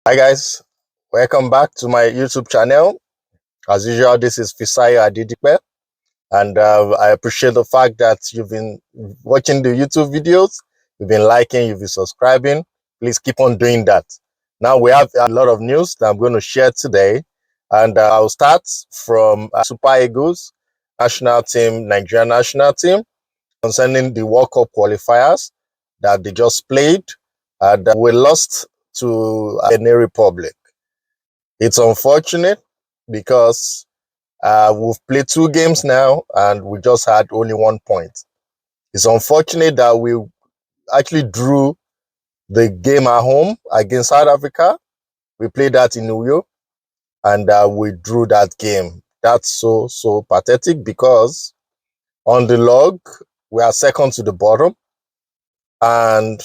Hi guys, welcome back to my YouTube channel. As usual, this is Fisayo Adidipe, and I appreciate the fact that you've been watching the YouTube videos, you've been liking, you've been subscribing. Please keep on doing that. Now we have a lot of news that I'm going to share today, and I'll start from Super Eagles national team, Nigerian national team, concerning the World Cup qualifiers that they just played, and we lost to Benin Republic. It's unfortunate because we've played 2 games now and we just had only 1 point. It's unfortunate that we actually drew the game at home against South Africa. We played that in Uyo and we drew that game. That's so pathetic because on the log, we are second to the bottom and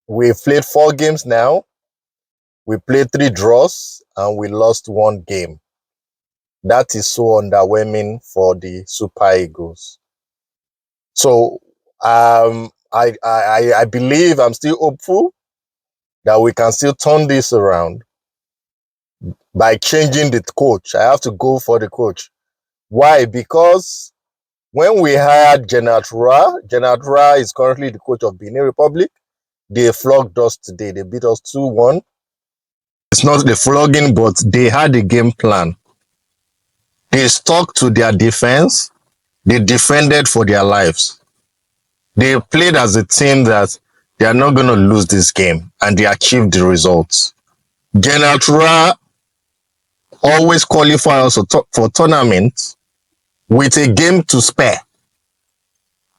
we've played 4 games now. We played 3 draws and we lost 1 game. That is so underwhelming for the Super Eagles. So I believe, I'm still hopeful that we can still turn this around by changing the coach. I have to go for the coach. Why? Because when we hired General Tura is currently the coach of Benin Republic. They flogged us today. They beat us 2-1. It's not the flogging, but they had a game plan. They stuck to their defense. They defended for their lives. They played as a team that they are not going to lose this game, and they achieved the results. General Tura always qualifies for tournaments with a game to spare.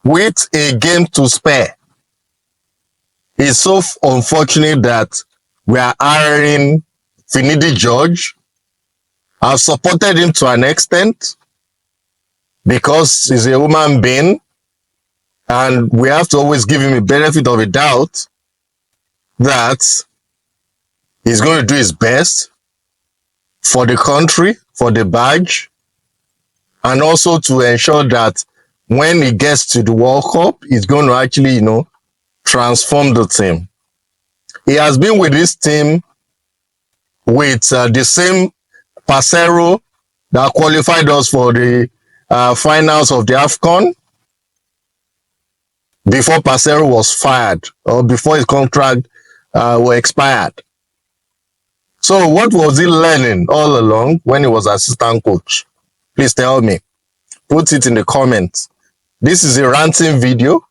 With a game to spare. It's so unfortunate that we are hiring Finidi George. I've supported him to an extent because he's a human being and we have to always give him a benefit of a doubt that he's going to do his best for the country, for the badge, and also to ensure that when he gets to the World Cup, he's going to actually, transform the team. He has been with this team with the same Parcero that qualified us for the finals of the AFCON before Parcero was fired or before his contract was expired. So what was he learning all along when he was assistant coach? Please tell me. Put it in the comments. This is a ranting video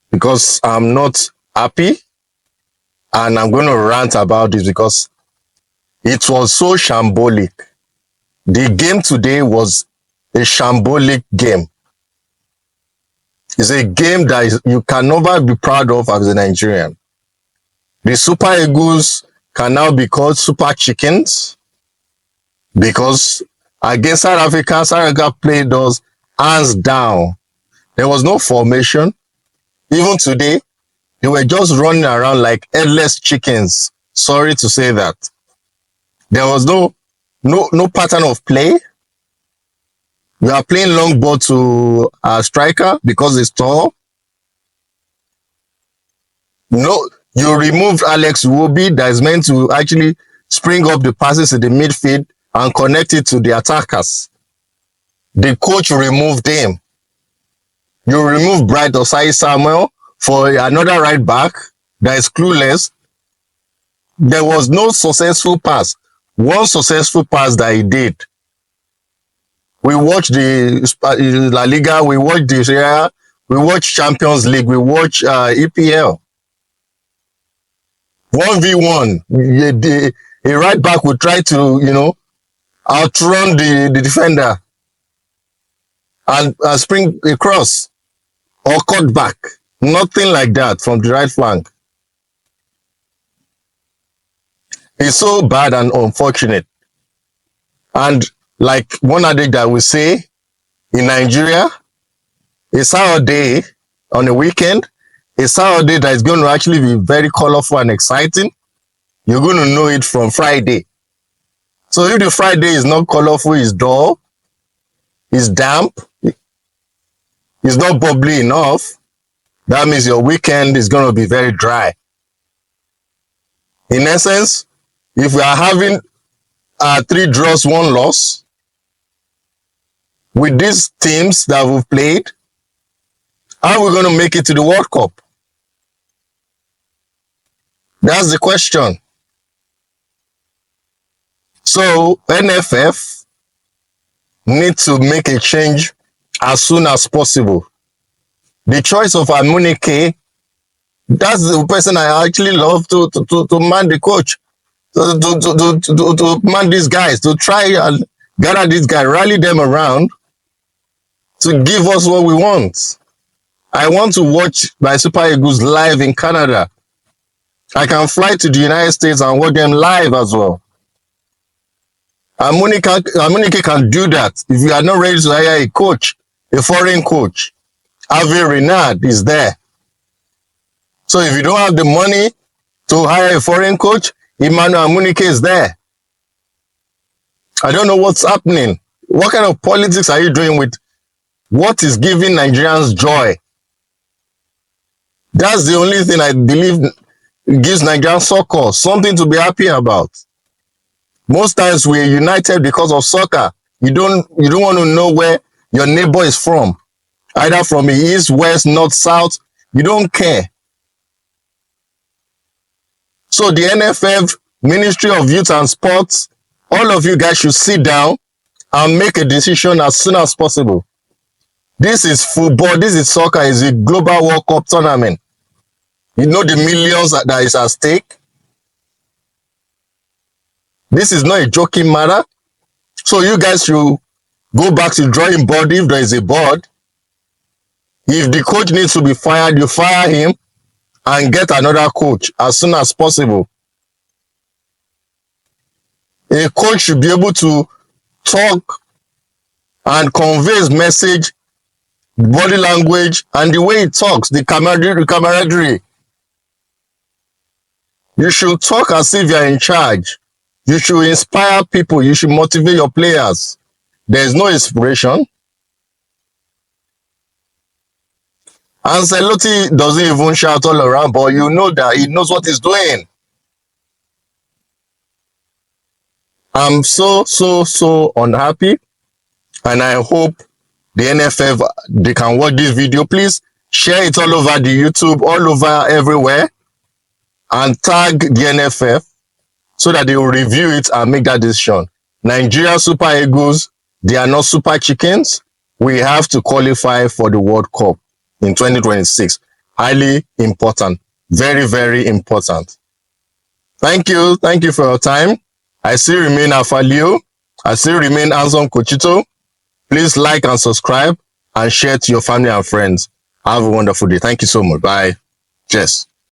because I'm not happy and I'm going to rant about this because it was so shambolic. The game today was a shambolic game. It's a game that you can never be proud of as a Nigerian. The Super Eagles can now be called Super Chickens because against South Africa played us hands down. There was no formation. Even today, they were just running around like headless chickens. Sorry to say that. There was no pattern of play. We are playing long ball to our striker because it's tall. No, you removed Alex Iwobi that is meant to actually spring up the passes in the midfield and connect it to the attackers. The coach removed him. You removed Bright Osai Samuel for another right back that is clueless. There was no successful pass. One successful pass that he did. We watched the La Liga, we watched the Serie A, we watched Champions League, we watched EPL. 1v1, a right back would try to, outrun the defender and spring across or cut back. Nothing like that from the right flank. It's so bad and unfortunate. And like one adage that we say in Nigeria, a Saturday on a weekend, a Saturday that is going to actually be very colorful and exciting, you're going to know it from Friday. So if the Friday is not colorful, it's dull, it's damp, it's not bubbly enough, that means your weekend is going to be very dry. In essence, If we are having 3 draws, 1 loss, with these teams that we've played, how are we going to make it to the World Cup? That's the question. So NFF need to make a change as soon as possible. The choice of AMUNEKE, that's the person I actually love to man the coach, to man these guys, to try and gather these guys, rally them around to give us what we want. I want to watch my Super Eagles live in Canada. I can fly to the United States and watch them live as well. AMUNEKE can do that. If you are not ready to hire a coach, a foreign coach, RENARD is there. So if you don't have the money to hire a foreign coach, EMMANUEL is there. I don't know what's happening. What kind of politics are you doing with what is giving Nigerians joy? That's the only thing I believe gives Nigerians soccer, something to be happy about. Most times we're united because of soccer. You don't want to know where your neighbor is from, either from the east, west, north, south. You don't care. So the NFF, Ministry of Youth and Sports, all of you guys should sit down and make a decision as soon as possible. This is football. This is soccer. It's a global World Cup tournament. You know the millions that is at stake. This is not a joking matter. So you guys should go back to drawing board if there is a board. If the coach needs to be fired, you fire him and get another coach as soon as possible. A coach should be able to talk and convey his message, body language, and the way he talks, the camaraderie. You should talk as if you are in charge. You should inspire people. You should motivate your players. There is no inspiration. Ancelotti doesn't even shout all around, but you know that he knows what he's doing. I'm so unhappy, and I hope the NFF, they can watch this video. Please share it all over the YouTube, all over everywhere, and tag the NFF so that they will review it and make that decision. Nigeria Super Eagles, they are not super chickens. We have to qualify for the World Cup in 2026. Highly important. Very, very important. Thank you. Thank you for your time. I still remain Afalio. I still remain Handsome Cochito. Please like and subscribe and share to your family and friends. Have a wonderful day. Thank you so much. Bye. Cheers.